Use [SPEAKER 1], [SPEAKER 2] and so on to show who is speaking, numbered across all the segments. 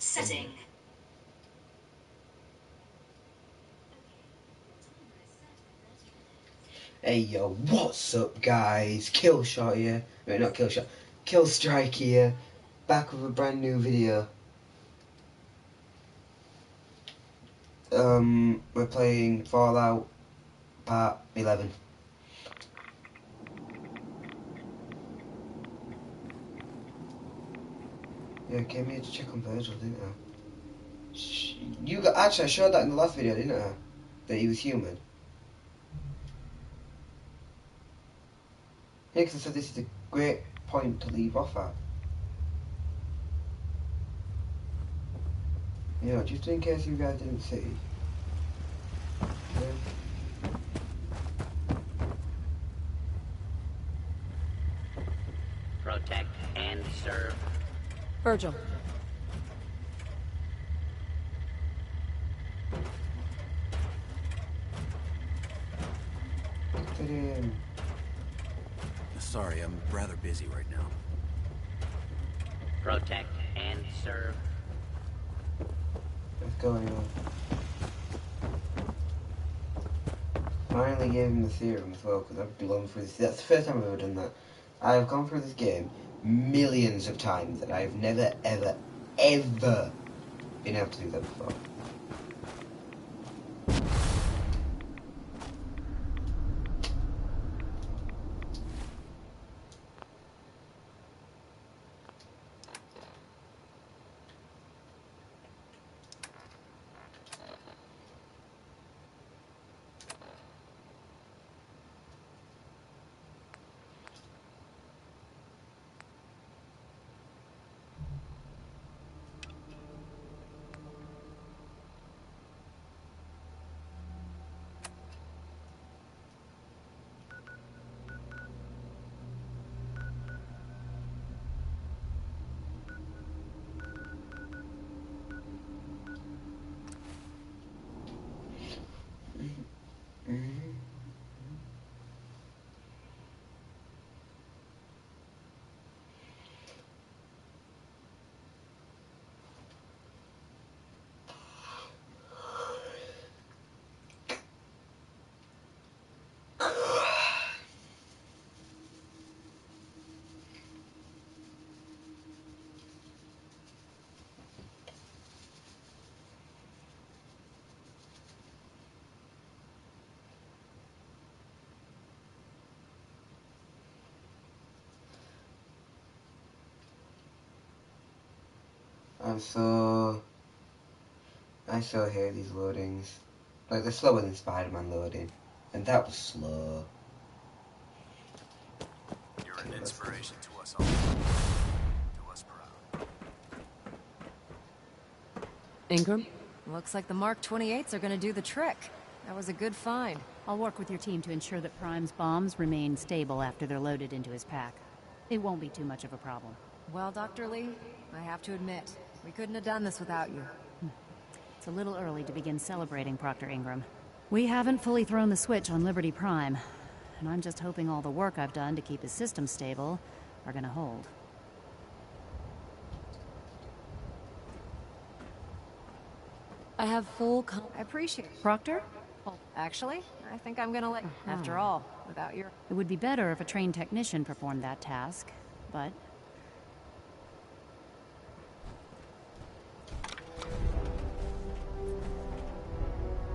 [SPEAKER 1] Setting.
[SPEAKER 2] Hey yo, what's up guys? Killshot here. Wait, not Killshot. Killstrike here. Back with a brand new video. We're playing Fallout Part 11. Yeah, I came here to check on Virgil, didn't I? Actually, I showed that in the last video, didn't I? That he was human. Yeah, because I said this is a great point to leave off at. Yeah, just in case you guys didn't see. Yeah.
[SPEAKER 3] Protect and serve.
[SPEAKER 4] Virgil.
[SPEAKER 5] Sorry, I'm rather busy right now.
[SPEAKER 3] Protect and serve.
[SPEAKER 2] What's going on? Finally gave him the theorem as well, because I've gone through this. That's the first time I've ever done that. I have gone through this game millions of times, and I have never, ever, ever been able to do that before. I so hate these loadings. Like, they're slower than Spider-Man loading. And that was slow.
[SPEAKER 5] You're an inspiration to us all. Do us proud.
[SPEAKER 4] Ingram?
[SPEAKER 6] Looks like the Mark 28s are gonna do the trick. That was a good find.
[SPEAKER 7] I'll work with your team to ensure that Prime's bombs remain stable after they're loaded into his pack. It won't be too much of a problem.
[SPEAKER 6] Well, Dr. Lee, I have to admit, we couldn't have done this without you.
[SPEAKER 7] It's a little early to begin celebrating, Proctor Ingram. We haven't fully thrown the switch on Liberty Prime, and I'm just hoping all the work I've done to keep his system stable are gonna hold.
[SPEAKER 6] I have I appreciate it.
[SPEAKER 7] Proctor?
[SPEAKER 6] Oh, actually, I think I'm gonna let after all, without your...
[SPEAKER 7] It would be better if a trained technician performed that task, but...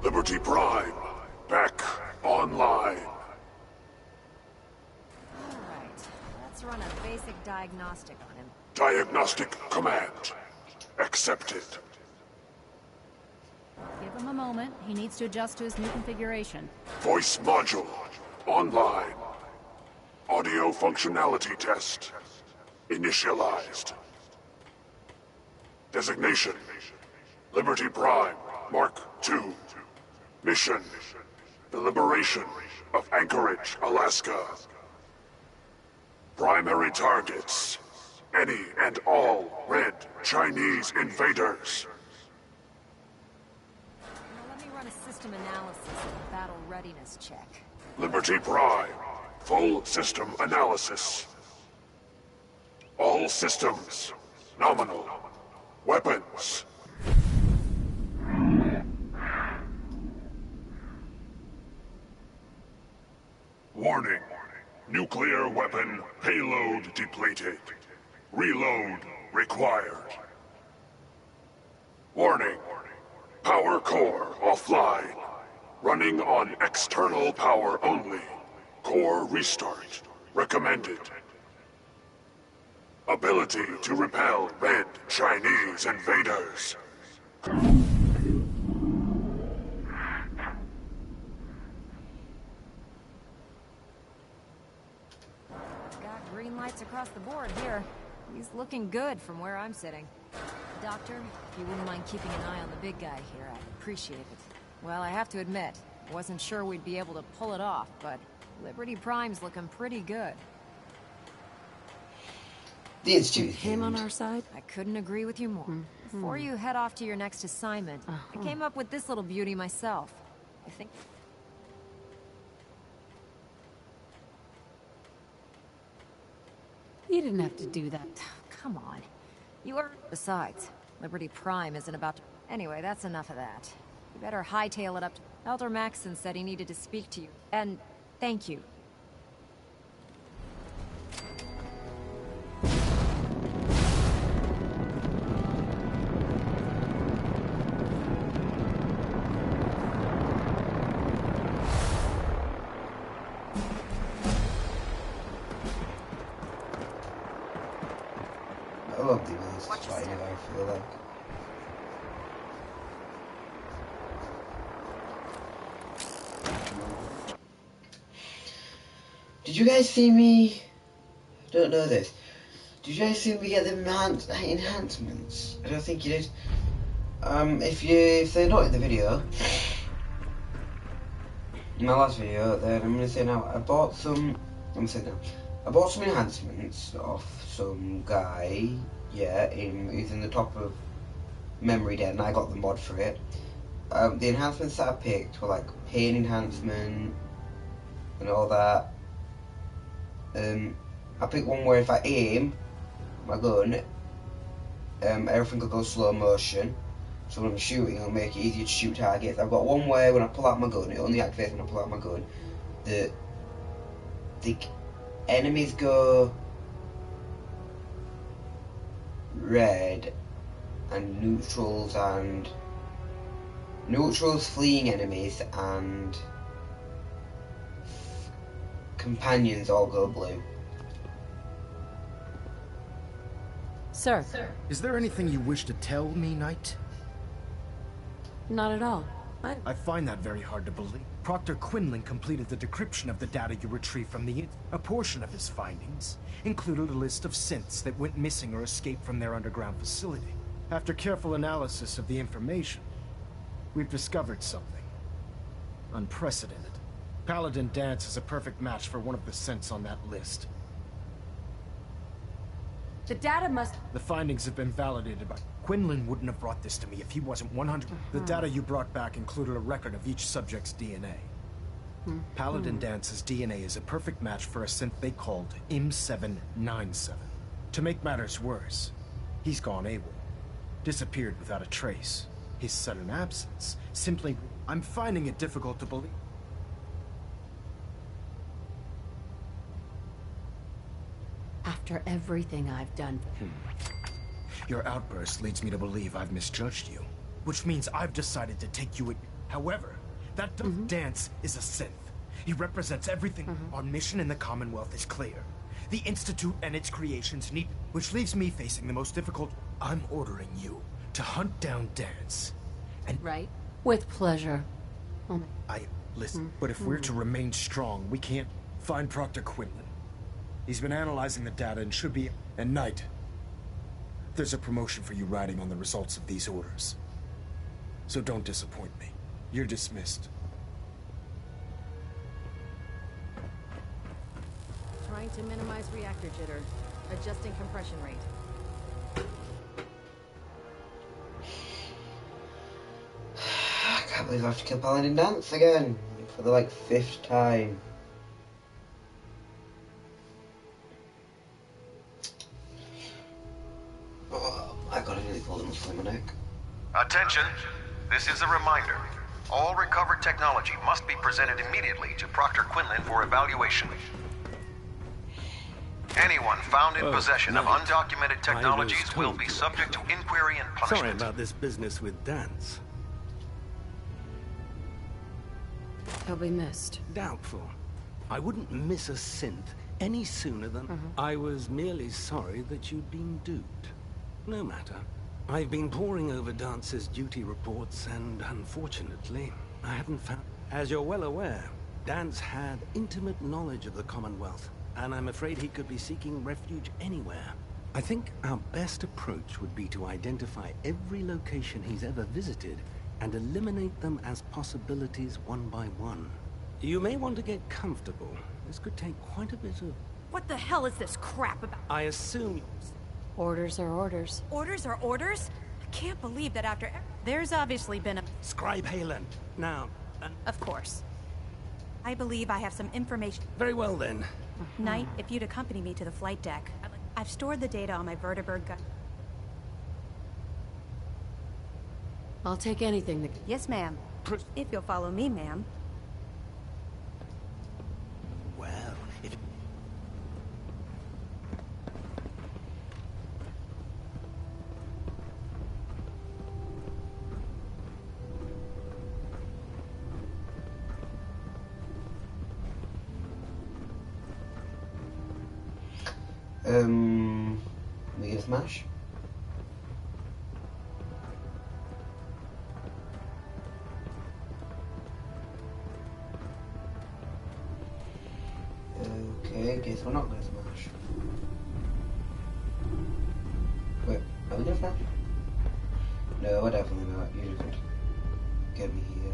[SPEAKER 8] Liberty Prime, back online.
[SPEAKER 6] Alright, let's run a basic diagnostic on him.
[SPEAKER 8] Diagnostic command accepted.
[SPEAKER 7] Give him a moment. He needs to adjust to his new configuration.
[SPEAKER 8] Voice module online. Audio functionality test initialized. Designation: Liberty Prime Mark II. Mission: the liberation of Anchorage, Alaska. Primary targets: any and all red Chinese invaders.
[SPEAKER 6] Now let me run a system analysis and a battle readiness check.
[SPEAKER 8] Liberty Prime, full system analysis. All systems nominal. weapons. Warning. Nuclear weapon payload depleted. Reload required. Warning. Power core offline. Running on external power only. Core restart recommended. Ability to repel red Chinese invaders.
[SPEAKER 6] Got green lights across the board here. He's looking good from where I'm sitting. Doctor, if you wouldn't mind keeping an eye on the big guy here, I'd appreciate it. Well, I have to admit, wasn't sure we'd be able to pull it off, but Liberty Prime's looking pretty good.
[SPEAKER 2] The Institute.
[SPEAKER 4] Him on our side?
[SPEAKER 6] I couldn't agree with you more. Before you head off to your next assignment, I came up with this little beauty myself. I think...
[SPEAKER 4] You didn't have to do that.
[SPEAKER 6] Come on. You are... Besides, Liberty Prime isn't about to... Anyway, that's enough of that. You better hightail it up to... Elder Maxson said he needed to speak to you. And thank you.
[SPEAKER 2] I love the release fight anyway, I feel like. Did you guys see me? I don't know this. Did you guys see me get the enhancements? I don't think you did. If they're not in the video, in my last video, then I'm gonna say now. I bought some enhancements off some guy. Yeah, he's in the top of Memory Den, and I got the mod for it. The enhancements that I picked were like pain enhancement and all that. I picked one where if I aim my gun, everything will go slow motion. So when I'm shooting, it'll make it easier to shoot targets. I've got one where when I pull out my gun, it only activates when I pull out my gun. The enemies go red, and neutrals fleeing enemies and companions all go blue.
[SPEAKER 4] Sir,
[SPEAKER 1] Is there anything you wish to tell me, Knight?
[SPEAKER 4] not at all.
[SPEAKER 1] I find that very hard to believe. Proctor Quinlan completed the decryption of the data you retrieved from the... A portion of his findings included a list of synths that went missing or escaped from their underground facility. After careful analysis of the information, we've discovered something unprecedented. Paladin Dance is a perfect match for one of the synths on that list.
[SPEAKER 4] The data must...
[SPEAKER 1] The findings have been validated by... Quinlan wouldn't have brought this to me if he wasn't 100... The data you brought back included a record of each subject's DNA. Paladin Dance's DNA is a perfect match for a synth they called M797. To make matters worse, he's gone AWOL. Disappeared without a trace. His sudden absence simply... I'm finding it difficult to believe.
[SPEAKER 4] After everything I've done...
[SPEAKER 1] Your outburst leads me to believe I've misjudged you. Which means I've decided to take you at... However, that Dance is a synth. He represents everything. Our mission in the Commonwealth is clear. The Institute and its creations need... Which leaves me facing the most difficult... I'm ordering you to hunt down Dance. And...
[SPEAKER 4] Right? With pleasure. Oh my...
[SPEAKER 1] Listen, but if we're to remain strong, we can't find Proctor Quinlan. He's been analyzing the data and should be... And Knight, there's a promotion for you riding on the results of these orders. So don't disappoint me. You're dismissed.
[SPEAKER 7] Trying to minimize reactor jitter. Adjusting compression rate.
[SPEAKER 2] I can't believe I have to kill Paladin Dance again for the like 5th time. Oh, I gotta do really pulled a muscle in my neck.
[SPEAKER 9] Attention! This is a reminder. All recovered technology must be presented immediately to Proctor Quinlan for evaluation. Anyone found in possession of
[SPEAKER 5] right.
[SPEAKER 9] undocumented technologies will
[SPEAKER 5] told
[SPEAKER 9] be
[SPEAKER 5] to
[SPEAKER 9] subject to inquiry and punishment.
[SPEAKER 5] Sorry about this business with Dance.
[SPEAKER 4] He'll be missed.
[SPEAKER 5] Doubtful. I wouldn't miss a synth any sooner than... I was merely sorry that you'd been duped. No matter. I've been poring over Dance's duty reports, and unfortunately, I haven't found... As you're well aware, Dance had intimate knowledge of the Commonwealth, and I'm afraid he could be seeking refuge anywhere. I think our best approach would be to identify every location he's ever visited and eliminate them as possibilities one by one. You may want to get comfortable. This could take quite a bit of...
[SPEAKER 10] What the hell is this crap about?
[SPEAKER 5] I assume...
[SPEAKER 4] Orders are orders.
[SPEAKER 10] Orders are orders? I can't believe that after...
[SPEAKER 7] There's obviously been a...
[SPEAKER 5] Scribe Halen. Now...
[SPEAKER 10] Of course. I believe I have some information.
[SPEAKER 5] very well then.
[SPEAKER 10] Knight, if you'd accompany me to the flight deck. I've stored the data on my vertibird gun.
[SPEAKER 4] I'll take anything that...
[SPEAKER 10] Yes, ma'am. If you'll follow me, ma'am.
[SPEAKER 5] Well, if...
[SPEAKER 2] We get a smash? Okay, guess we're not gonna smash. Wait, are we gonna smash? No, we're definitely not. You just could get me here.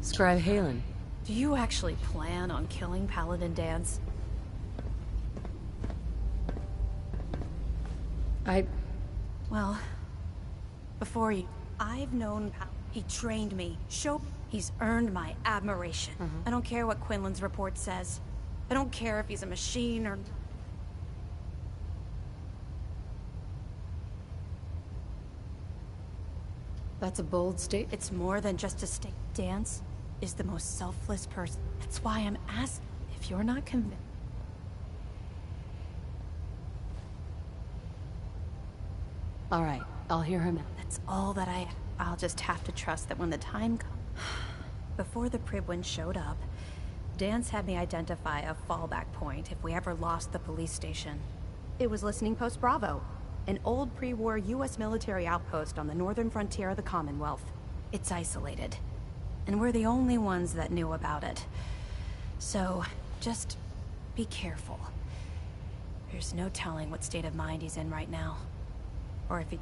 [SPEAKER 4] Scribe Halen.
[SPEAKER 10] Do you actually plan on killing Paladin Dance? Well, before you... I've known he trained me. He's earned my admiration. I don't care what Quinlan's report says. I don't care if he's a machine or...
[SPEAKER 4] That's a bold statement.
[SPEAKER 10] It's more than just a state. Dance is the most selfless person. That's why I'm asking if you're not convinced.
[SPEAKER 4] All right, I'll hear him out.
[SPEAKER 10] That's all that I'll just have to trust that when the time comes... Before the Pribwin showed up, Dance had me identify a fallback point if we ever lost the police station. It was Listening Post Bravo, an old pre-war U.S. military outpost on the northern frontier of the Commonwealth. It's isolated, and we're the only ones that knew about it. So, just be careful. There's no telling what state of mind he's in right now. Or if he...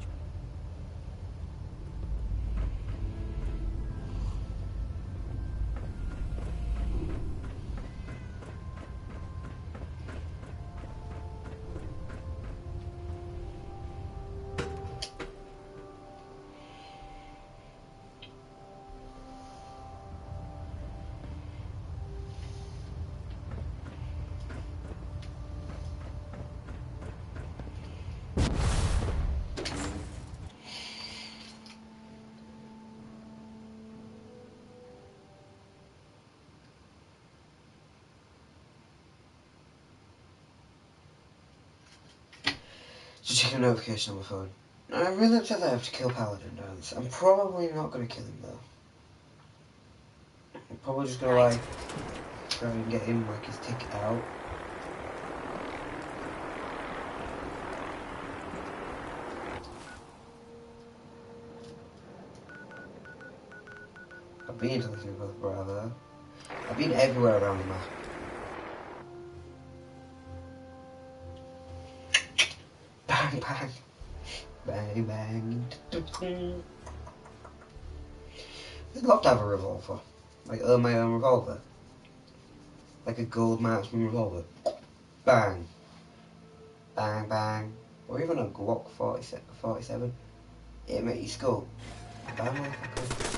[SPEAKER 2] Just checking a notification on my phone. I'm really upset that I have to kill Paladin Dance. I'm probably not going to kill him though. I'm probably just going to like try and get him like his ticket out. I've been to Listening Post Bravo. I've been everywhere around the map. Bang bang. Bang bang. I'd love to have a revolver. Like my own revolver. Like a gold marksman revolver. Bang. Bang bang. Or even a Glock 47. Aim at your skull. Bang motherfucker.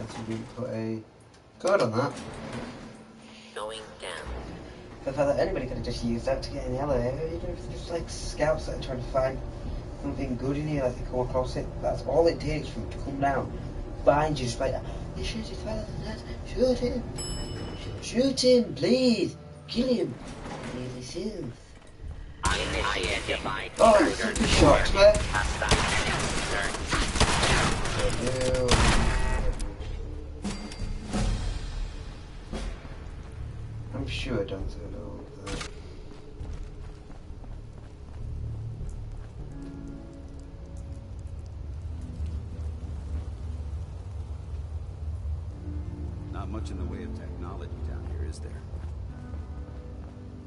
[SPEAKER 2] so we didn't put a code on that.
[SPEAKER 3] Going down.
[SPEAKER 2] The fact that anybody could have just used that to get in the elevator, even if it's just like scouts that are trying to find something good in here, like they come across it. That's all it takes for them to come down behind you, just like, you shoot his father, shoot him, shoot him, please, kill him, really soon.
[SPEAKER 3] Identified.
[SPEAKER 2] Oh, it's a shot, man. I'm sure I don't know that.
[SPEAKER 11] Not much in the way of technology down here, is there?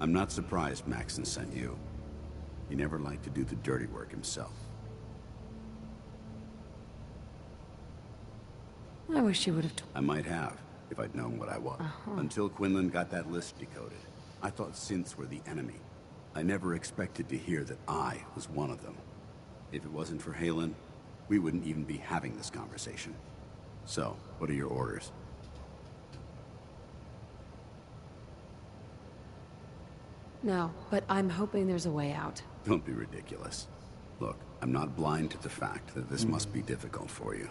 [SPEAKER 11] I'm not surprised Maxon sent you. He never liked to do the dirty work himself.
[SPEAKER 4] I wish you would have
[SPEAKER 11] I might have, if I'd known what I was. Until Quinlan got that list decoded, I thought synths were the enemy. I never expected to hear that I was one of them. If it wasn't for Halen, we wouldn't even be having this conversation. So, what are your orders?
[SPEAKER 4] No, but I'm hoping there's a way out.
[SPEAKER 11] Don't be ridiculous. Look, I'm not blind to the fact that this must be difficult for you.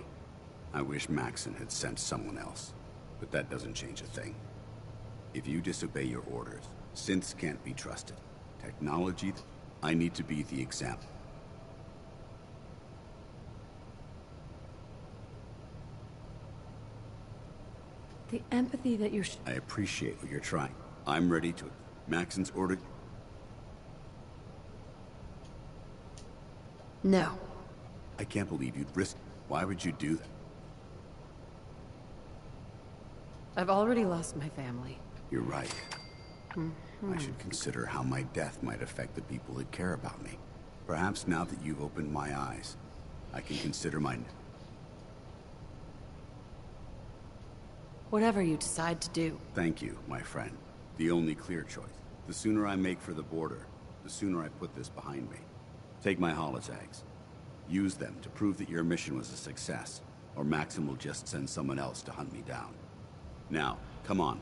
[SPEAKER 11] I wish Maxon had sent someone else, but that doesn't change a thing. If you disobey your orders, synths can't be trusted. Technology, I need to be the example.
[SPEAKER 4] The empathy that you're...
[SPEAKER 11] I appreciate what you're trying. I'm ready to... Maxon's ordered...
[SPEAKER 4] No.
[SPEAKER 11] I can't believe you'd risk... Why would you do that?
[SPEAKER 4] I've already lost my family.
[SPEAKER 11] You're right. I should consider how my death might affect the people that care about me. Perhaps now that you've opened my eyes, I can consider my...
[SPEAKER 4] Whatever you decide to do.
[SPEAKER 11] Thank you, my friend. The only clear choice. The sooner I make for the border, the sooner I put this behind me. Take my holotags. Use them to prove that your mission was a success, or Maxim will just send someone else to hunt me down. Now, come on.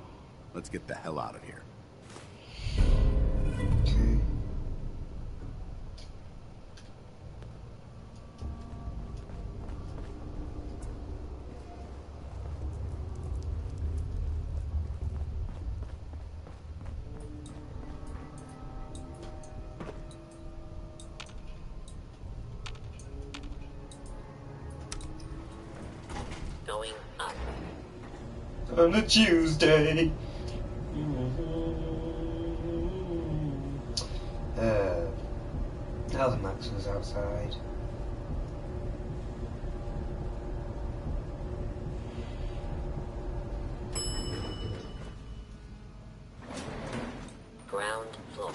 [SPEAKER 11] Let's get the hell out of here.
[SPEAKER 3] Going up.
[SPEAKER 2] On a Tuesday. Now the Max was outside.
[SPEAKER 3] Ground floor.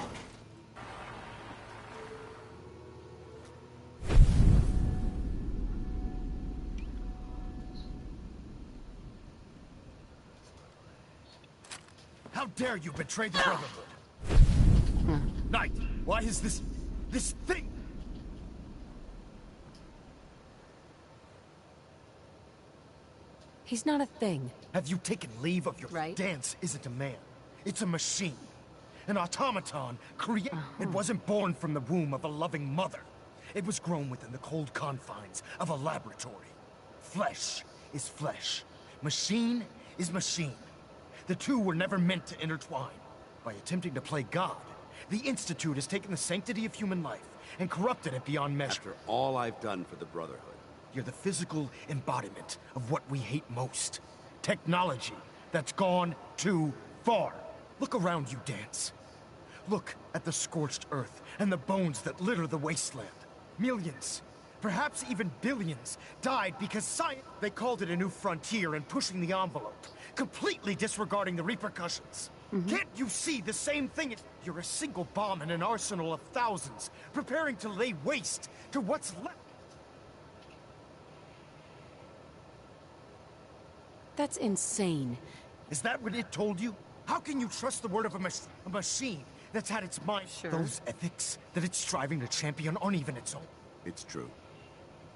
[SPEAKER 1] How dare you betray the Brotherhood? Knight, why is this thing?
[SPEAKER 4] He's not a thing.
[SPEAKER 1] Have you taken leave of your...
[SPEAKER 4] Right.
[SPEAKER 1] Dance isn't a man. It's a machine. An automaton created... It wasn't born from the womb of a loving mother. It was grown within the cold confines of a laboratory. Flesh is flesh. Machine is machine. The two were never meant to intertwine. By attempting to play God, the Institute has taken the sanctity of human life and corrupted it beyond measure.
[SPEAKER 11] After all I've done for the Brotherhood.
[SPEAKER 1] You're the physical embodiment of what we hate most. Technology that's gone too far. Look around you, Dance. Look at the scorched earth and the bones that litter the wasteland. Millions, perhaps even billions, died because science... They called it a new frontier and pushing the envelope, completely disregarding the repercussions. Can't you see the same thing? You're a single bomb in an arsenal of thousands, preparing to lay waste to what's left.
[SPEAKER 4] That's insane.
[SPEAKER 1] Is that what it told you? How can you trust the word of a machine that's had its mind?
[SPEAKER 4] Sure.
[SPEAKER 1] Those ethics that it's striving to champion aren't even its own.
[SPEAKER 11] It's true.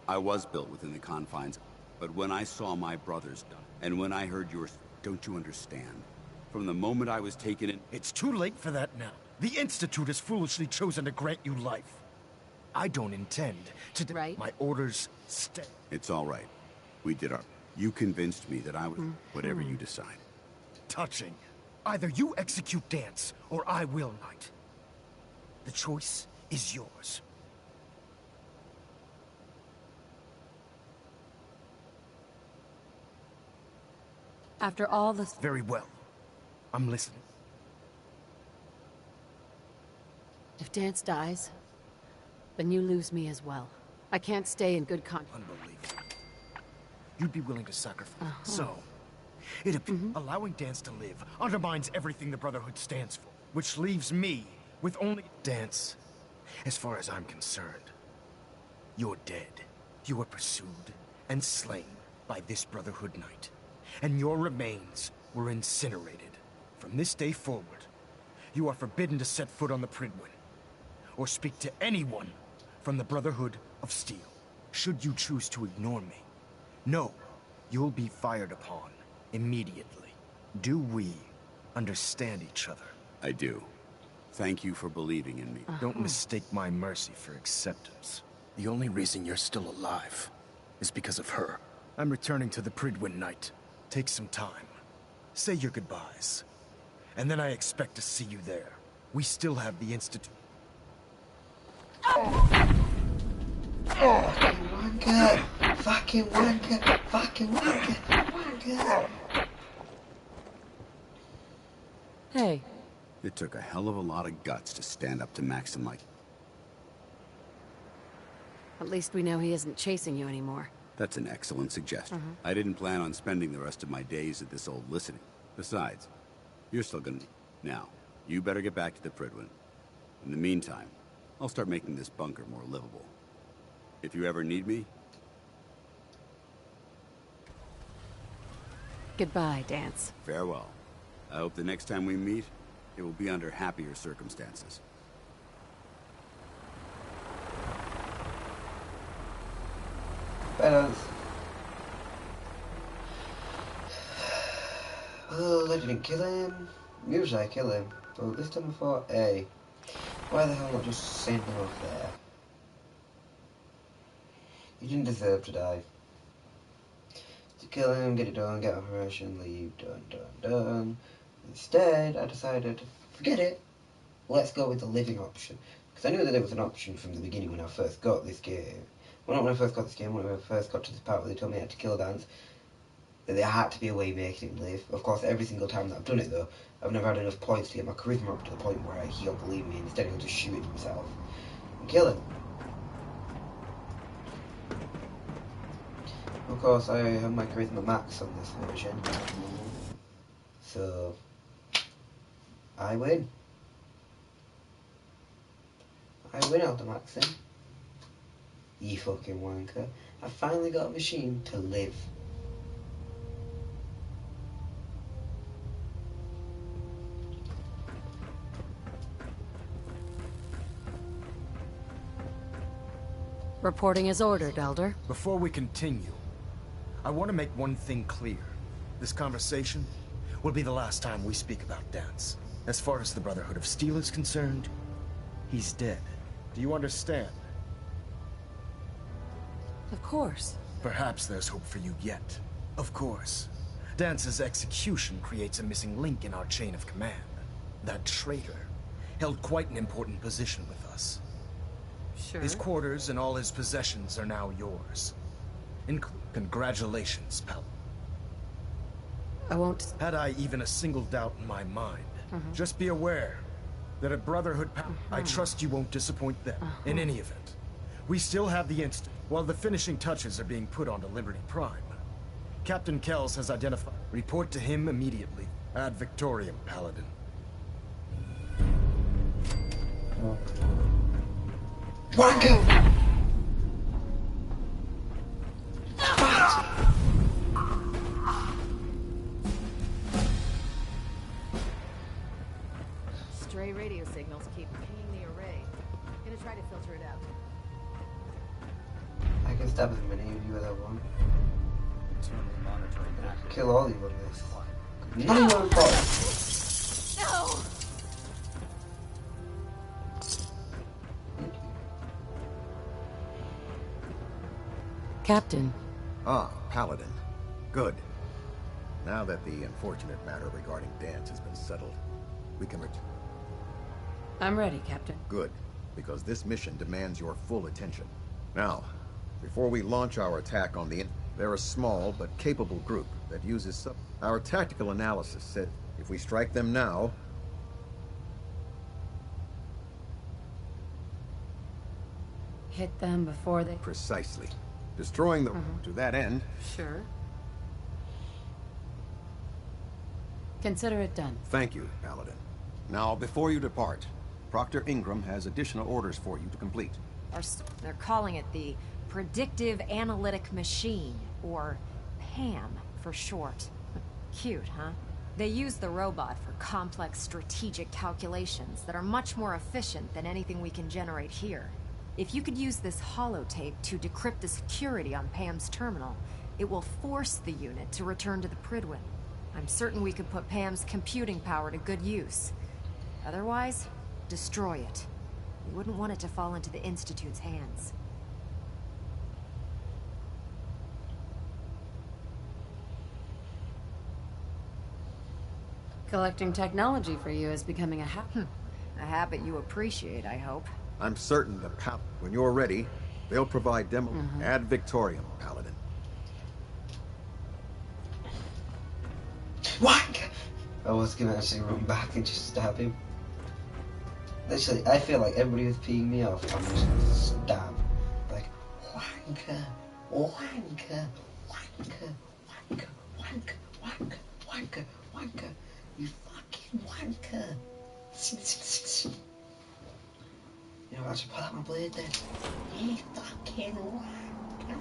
[SPEAKER 11] I was built within the confines. But when I saw my brothers die, and when I heard yours, don't you understand? From the moment I was taken in...
[SPEAKER 1] It's too late for that now. The Institute has foolishly chosen to grant you life. I don't intend to...
[SPEAKER 4] Right.
[SPEAKER 1] My orders stay.
[SPEAKER 11] It's all right. We did our... You convinced me that I was... Whatever you decide.
[SPEAKER 1] Touching. Either you execute Dance, or I will, Knight. The choice is yours.
[SPEAKER 4] After all this...
[SPEAKER 1] Very well. I'm listening.
[SPEAKER 4] If Dance dies, then you lose me as well. I can't stay in good conscience.
[SPEAKER 1] Unbelievable. You'd be willing to sacrifice. So, it appears allowing Dance to live undermines everything the Brotherhood stands for, which leaves me with only... Dance, as far as I'm concerned, you're dead. You were pursued and slain by this Brotherhood Knight, and your remains were incinerated. From this day forward, you are forbidden to set foot on the Pridwin, or speak to anyone from the Brotherhood of Steel. Should you choose to ignore me, know you'll be fired upon immediately. Do we understand each other?
[SPEAKER 11] I do. Thank you for believing in me.
[SPEAKER 1] Don't mistake my mercy for acceptance. The only reason you're still alive is because of her. I'm returning to the Pridwin Knight. Take some time. Say your goodbyes. And then I expect to see you there. We still have the Institute.
[SPEAKER 2] Wanker! Fucking wanker! Fucking wanker! Wanker!
[SPEAKER 4] Hey.
[SPEAKER 11] It took a hell of a lot of guts to stand up to Maxim like...
[SPEAKER 4] At least we know he isn't chasing you anymore.
[SPEAKER 11] That's an excellent suggestion. I didn't plan on spending the rest of my days at this old listening. Besides, you're still gonna... Now, you better get back to the Pridwin. In the meantime, I'll start making this bunker more livable. If you ever need me...
[SPEAKER 4] Goodbye, Dance.
[SPEAKER 11] Farewell. I hope the next time we meet, it will be under happier circumstances.
[SPEAKER 2] Balance. Oh, I didn't kill him. Usually I kill him. But this time I thought, hey, why the hell not just send him off there? He didn't deserve to die. To kill him, get it done, get operation, leave, done. Instead, I decided, forget it. Let's go with the living option. Because I knew that there was an option from the beginning when I first got this game. Well, not when I first got this game, when I first got to this part where they told me I had to kill Dance. That there had to be a way of making him live. Of course, every single time that I've done it though, I've never had enough points to get my charisma up to the point where he'll believe me, and instead he'll just shoot himself and kill him. Of course, I have my charisma max on this version, so I win. I win out the maxim. You fucking wanker. I finally got a machine to live.
[SPEAKER 4] Reporting as ordered, Elder.
[SPEAKER 1] Before we continue, I want to make one thing clear. This conversation will be the last time we speak about Dance. As far as the Brotherhood of Steel is concerned, he's dead. Do you understand?
[SPEAKER 4] Of course.
[SPEAKER 1] Perhaps there's hope for you yet. Of course. Dance's execution creates a missing link in our chain of command. That traitor held quite an important position with us.
[SPEAKER 4] Sure.
[SPEAKER 1] His quarters and all his possessions are now yours. Congratulations, pal.
[SPEAKER 4] I won't...
[SPEAKER 1] Had I even a single doubt in my mind, just be aware that at Brotherhood I trust you won't disappoint them. In any event, we still have the instant. While the finishing touches are being put onto Liberty Prime, Captain Kells has identified. Report to him immediately. Ad Victoriam, Paladin.
[SPEAKER 2] Wanker!
[SPEAKER 7] Stray radio signals keep pinging the array. Gonna try to filter it out.
[SPEAKER 2] I can stab as many of you as I want.
[SPEAKER 12] routinely monitoring active.
[SPEAKER 2] Kill all you on this. Not even important.
[SPEAKER 6] No!
[SPEAKER 4] Captain.
[SPEAKER 13] Ah, Paladin. Good. Now that the unfortunate matter regarding Dance has been settled, we can
[SPEAKER 4] I'm ready, Captain.
[SPEAKER 13] Good, because this mission demands your full attention. Now, before we launch our attack on the... They're a small but capable group that uses Our tactical analysis said if we strike them now...
[SPEAKER 4] Hit them before they...
[SPEAKER 13] Precisely. Destroying the... To that end...
[SPEAKER 4] Sure. Consider it done.
[SPEAKER 13] Thank you, Paladin. Now, before you depart, Proctor Ingram has additional orders for you to complete.
[SPEAKER 6] They're calling it the Predictive Analytic Machine, or PAM for short. Cute, huh? They use the robot for complex strategic calculations that are much more efficient than anything we can generate here. If you could use this holotape to decrypt the security on PAM's terminal, it will force the unit to return to the Prydwen. I'm certain we could put PAM's computing power to good use. Otherwise, destroy it. We wouldn't want it to fall into the Institute's hands.
[SPEAKER 4] Collecting technology for you is becoming a habit.
[SPEAKER 6] A habit you appreciate, I hope.
[SPEAKER 13] I'm certain that when you're ready, they'll provide demo ad Victoriam, Paladin.
[SPEAKER 2] Whack! I was gonna actually run back and just stab him. Literally, I feel like everybody was peeing me off. I'm just gonna stab. Like, wanker, wanker, wanker, wanker, wanker, wanker, wanker, wanker. You fucking wanker. You know, I should pull out my blade then. You fucking wanker.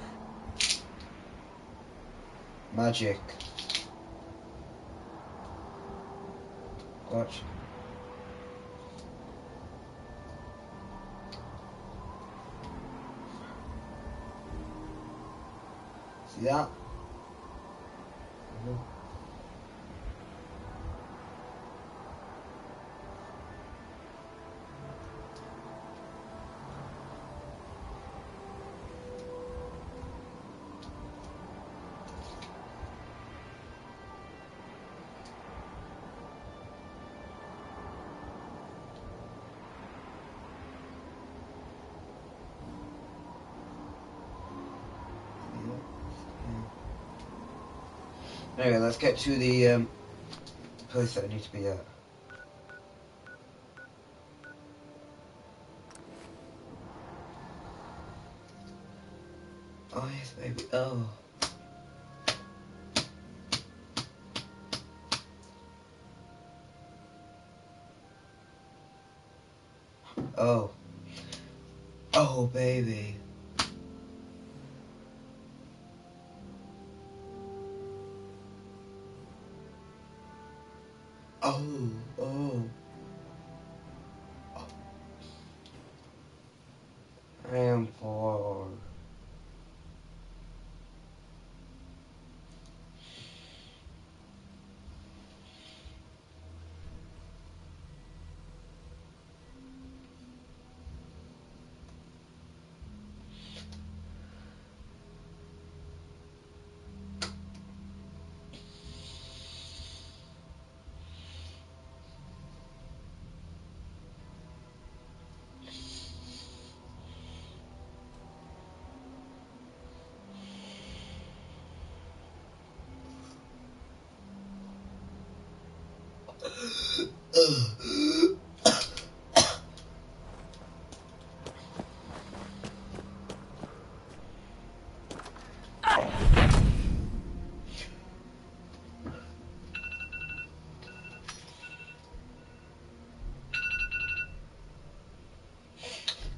[SPEAKER 2] Magic. Watch. See that? Anyway, let's get to the place that I need to be at. Oh yes, baby. Oh. Oh. Oh, baby. Oh, oh. I am bored.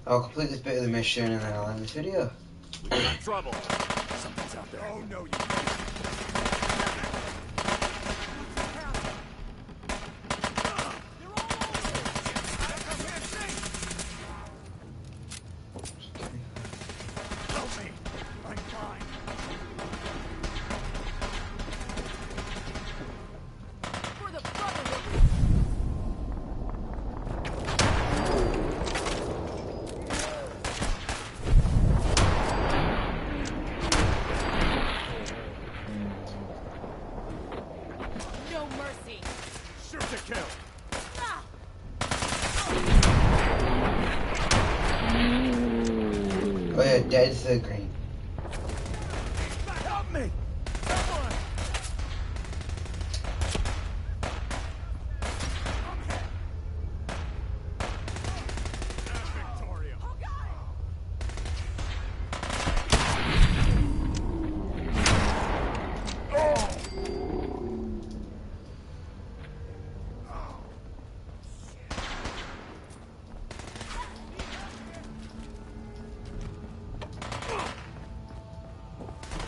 [SPEAKER 2] I'll complete this bit of the mission and then I'll end this video.
[SPEAKER 8] We got trouble. Something's out there. Oh no, you
[SPEAKER 2] Oh yeah, dead's the green.
[SPEAKER 1] Help me! Someone!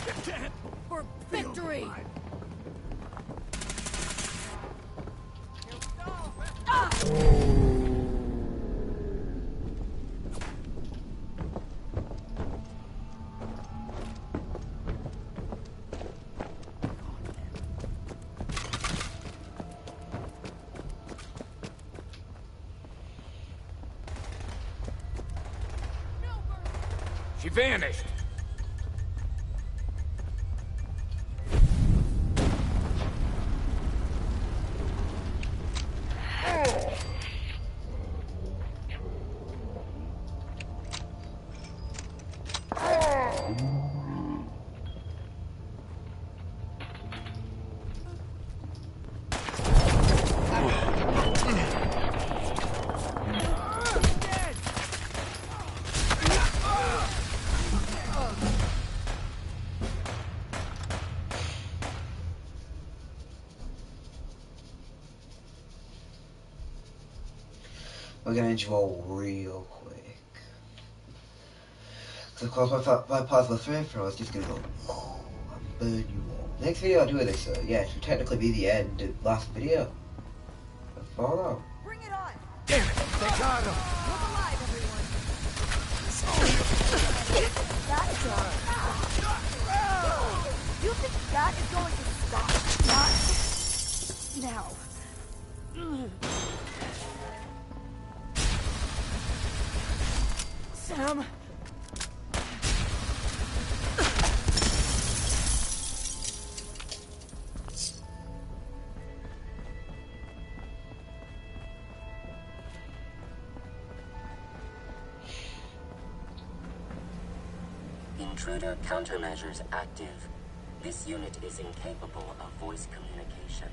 [SPEAKER 1] Victoria.
[SPEAKER 4] For victory!
[SPEAKER 1] She vanished.
[SPEAKER 2] We're gonna end you all real quick. So of course my pause was for I was just gonna go and burn you all. Next video I'll do this, so yeah, it should technically be the end of the last video. Of Fallout.
[SPEAKER 6] Bring it on!
[SPEAKER 1] Damn it! They got him!
[SPEAKER 6] Look alive, everyone! That's You think that is going to stop? Not now. Sam?
[SPEAKER 3] Intruder countermeasures active. This unit is incapable of voice communication.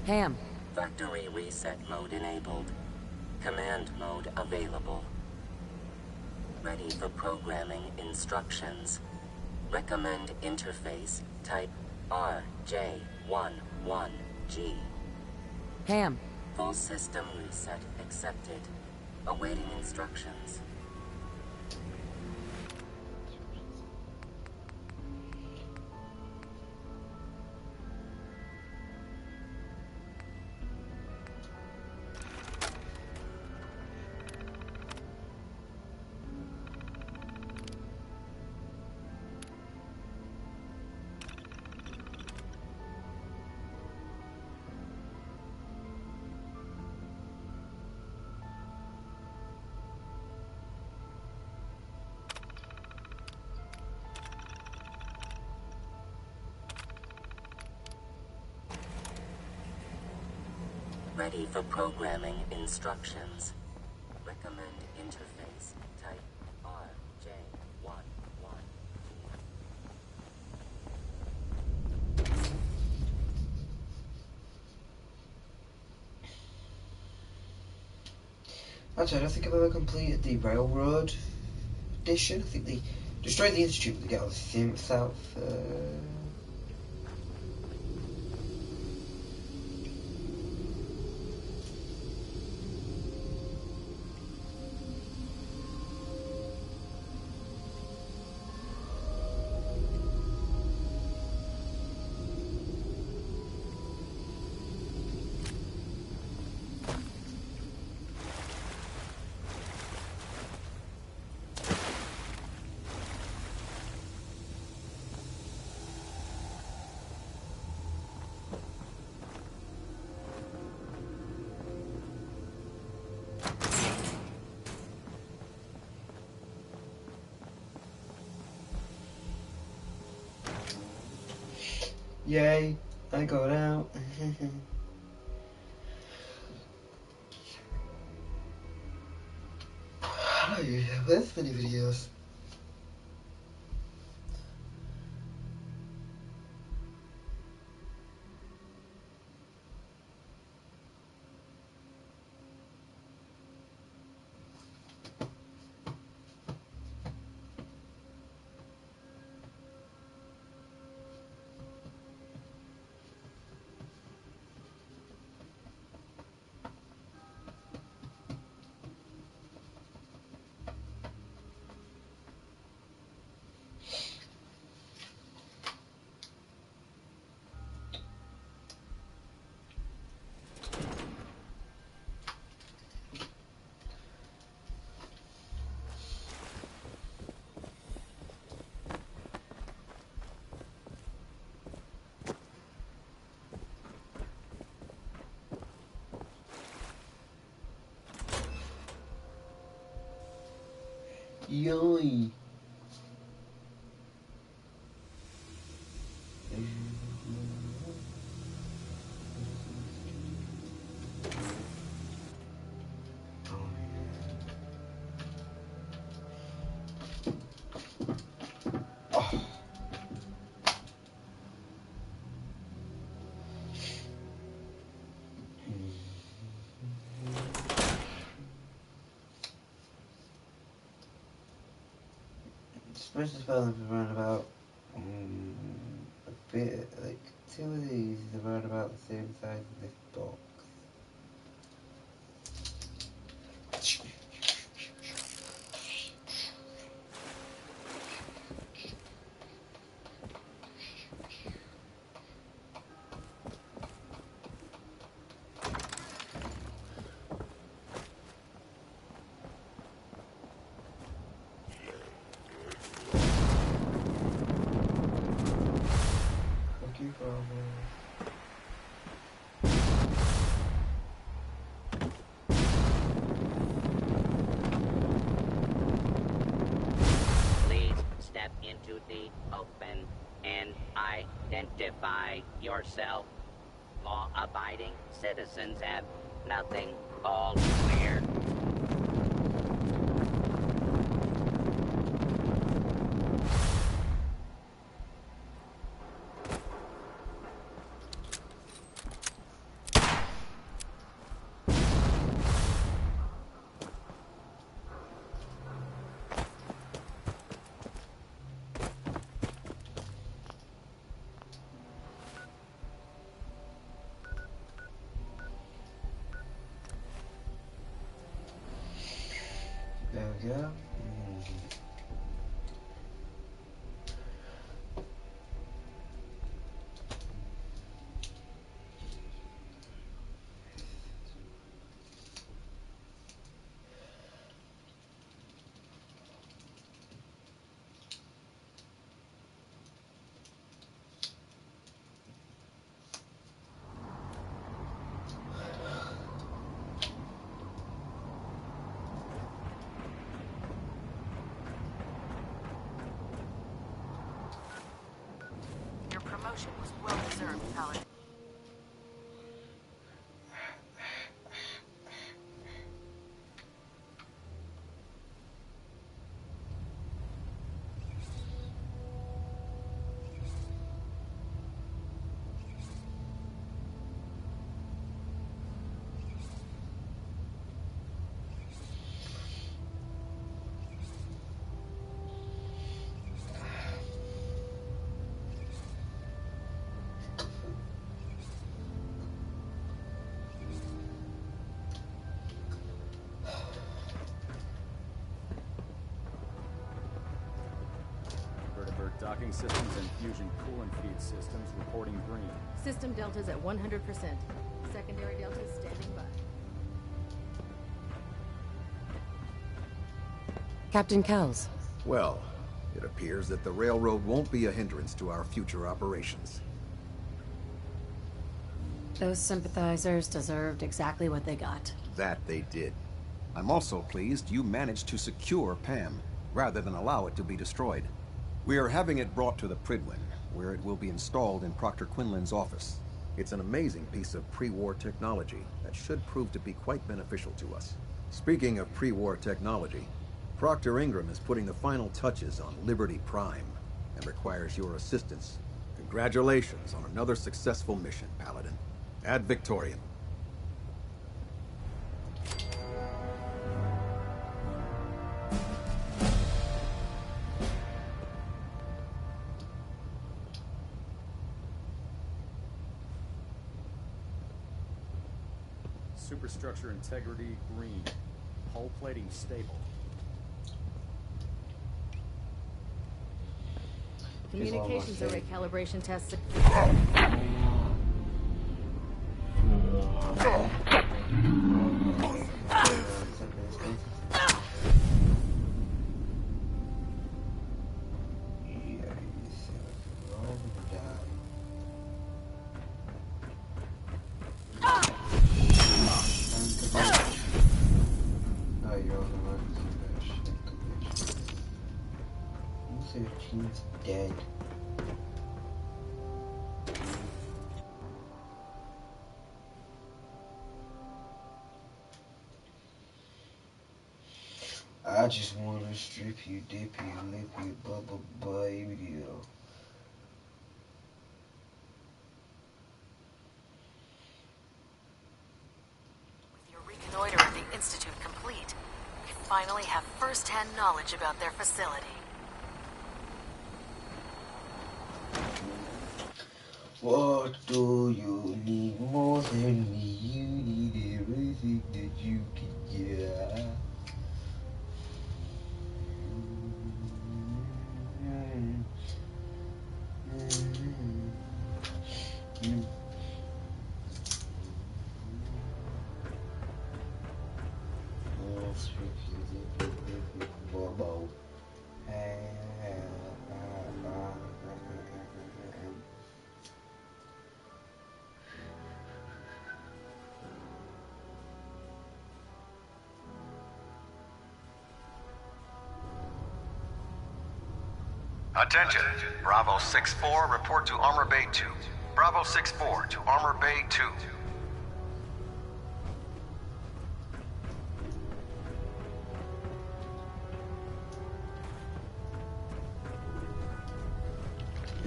[SPEAKER 4] Ham.
[SPEAKER 3] Factory reset mode enabled. Command mode available. Ready for programming instructions. Recommend interface type RJ11G.
[SPEAKER 4] Ham.
[SPEAKER 3] Full system reset accepted. Awaiting instructions. ready for programming instructions. Recommend interface. Type RJ11.
[SPEAKER 2] Actually, I don't think I've ever completed the Railroad edition. I think they destroyed the Institute, but they get all the synths out first. Yay, I got out. I don't usually have this many videos. Yoy. Supposed to spell them around about a bit like 2 of these is around about the same size as this box.
[SPEAKER 12] Please step into the open and identify yourself. Law-abiding citizens have nothing. All clear.
[SPEAKER 2] There we go.
[SPEAKER 6] Your promotion was well deserved, Paladin.
[SPEAKER 14] Procking systems and fusion coolant feed systems reporting green.
[SPEAKER 4] System delta's at 100%. Secondary delta's standing by. Captain Kells.
[SPEAKER 13] Well, it appears that the railroad won't be a hindrance to our future operations.
[SPEAKER 4] Those sympathizers deserved exactly what they got.
[SPEAKER 13] That they did. I'm also pleased you managed to secure Pam, rather than allow it to be destroyed. We are having it brought to the Pridwin, where it will be installed in Proctor Quinlan's office. It's an amazing piece of pre-war technology that should prove to be quite beneficial to us. Speaking of pre-war technology, Proctor Ingram is putting the final touches on Liberty Prime and requires your assistance. Congratulations on another successful mission, Paladin. Ad Victoriam.
[SPEAKER 14] Superstructure integrity green. Hull plating stable.
[SPEAKER 4] Communications array calibration tests.
[SPEAKER 2] U-13's dead. I just wanna strip you, dip you, lip you, bubble baby.
[SPEAKER 15] With your reconnoiter of the Institute complete, we finally have first-hand knowledge about their facility.
[SPEAKER 2] What do you need more than me? You need everything that you can get.
[SPEAKER 9] Attention, Bravo 6-4, report to Armor Bay 2. Bravo 6-4 to Armor Bay 2.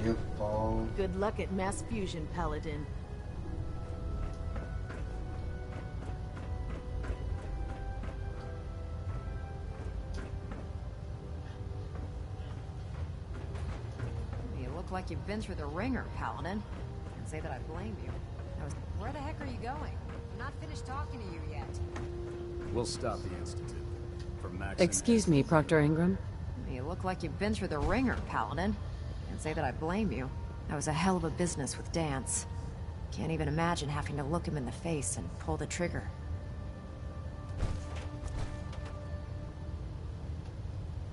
[SPEAKER 2] Yep, ball.
[SPEAKER 4] Good luck at mass fusion, Paladin.
[SPEAKER 6] Like you've been through the ringer, Paladin. Can't say that I blame you. Where the heck are you going? I'm not finished talking to you yet.
[SPEAKER 14] We'll stop the Institute. For Max.
[SPEAKER 4] Excuse me, Proctor Ingram.
[SPEAKER 6] You look like you've been through the ringer, Paladin. Can't say that I blame you. That was a hell of a business with Dance. Can't even imagine having to look him in the face and pull the trigger.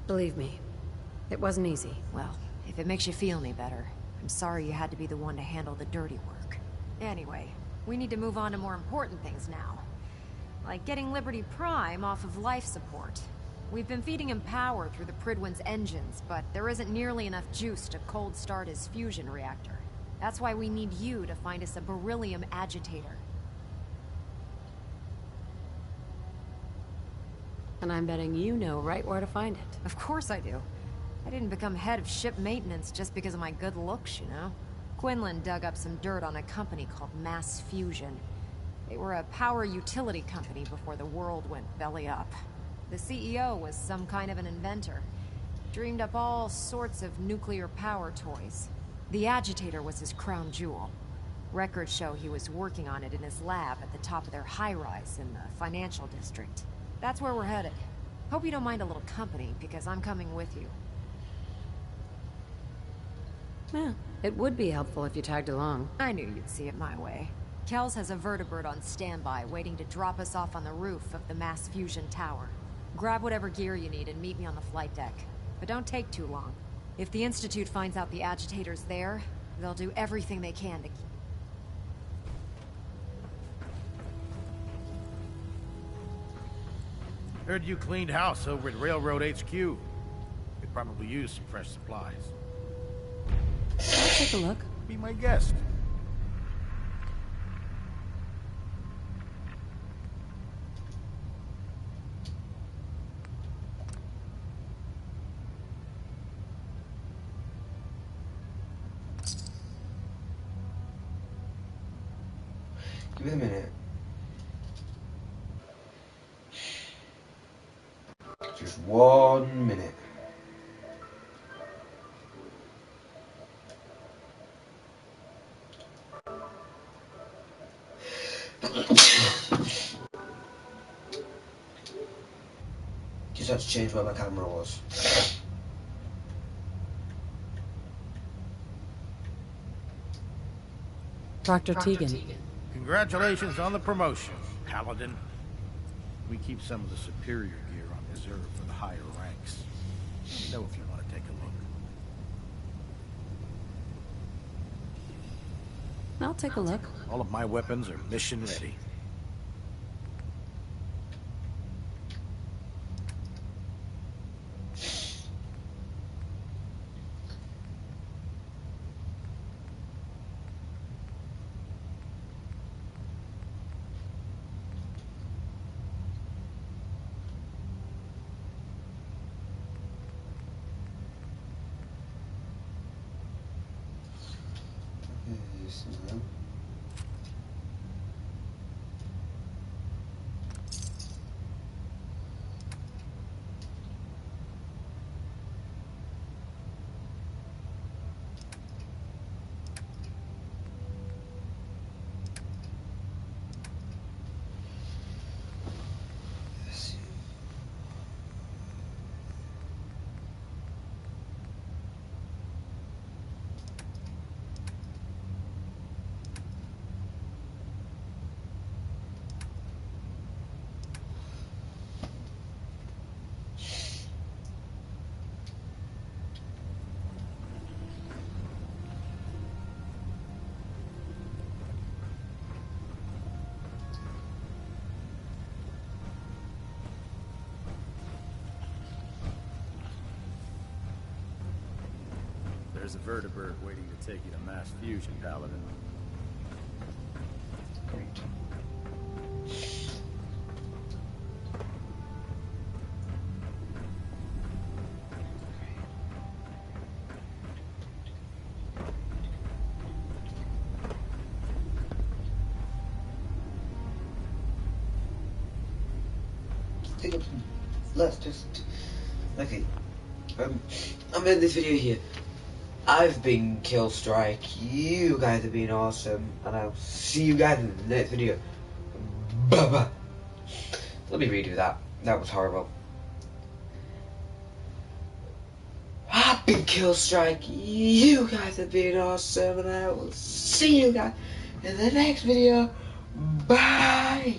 [SPEAKER 4] Believe me, it wasn't easy.
[SPEAKER 6] Well, if it makes you feel any better, I'm sorry you had to be the one to handle the dirty work. Anyway, we need to move on to more important things now. Like getting Liberty Prime off of life support. We've been feeding him power through the Pridwin's engines, but there isn't nearly enough juice to cold start his fusion reactor. That's why we need you to find us a beryllium agitator.
[SPEAKER 4] And I'm betting you know right where to find it.
[SPEAKER 6] Of course I do. I didn't become head of ship maintenance just because of my good looks, you know? Quinlan dug up some dirt on a company called Mass Fusion. They were a power utility company before the world went belly up. The CEO was some kind of an inventor. Dreamed up all sorts of nuclear power toys. The agitator was his crown jewel. Records show he was working on it in his lab at the top of their high-rise in the financial district. That's where we're headed. Hope you don't mind a little company, because I'm coming with you.
[SPEAKER 4] Yeah, it would be helpful if you tagged along.
[SPEAKER 6] I knew you'd see it my way. Kells has a vertibird on standby, waiting to drop us off on the roof of the mass fusion tower. Grab whatever gear you need and meet me on the flight deck. But don't take too long. If the Institute finds out the agitator's there, they'll do everything they can to keep...
[SPEAKER 16] Heard you cleaned house over at Railroad HQ. Could probably use some fresh supplies.
[SPEAKER 4] I'll take a look.
[SPEAKER 16] Be my guest.
[SPEAKER 2] Give me a minute. Just 1 minute. Just had to change where my camera was.
[SPEAKER 4] Dr. Tegan.
[SPEAKER 16] Congratulations on the promotion, Paladin. We keep some of the superior gear on reserve for the higher ranks. Let me know if you want to take a look.
[SPEAKER 4] I'll take a look.
[SPEAKER 16] All of my weapons are mission ready.
[SPEAKER 14] There's a vertibird waiting to take you to mass fusion, Paladin.
[SPEAKER 2] Great. Let's just... Okay. I'm in this video here. I've been Killstrike. You guys have been awesome. And I'll see you guys in the next video. Bye-bye. Let me redo that. That was horrible. I've been Killstrike. You guys have been awesome. And I will see you guys in the next video. Bye.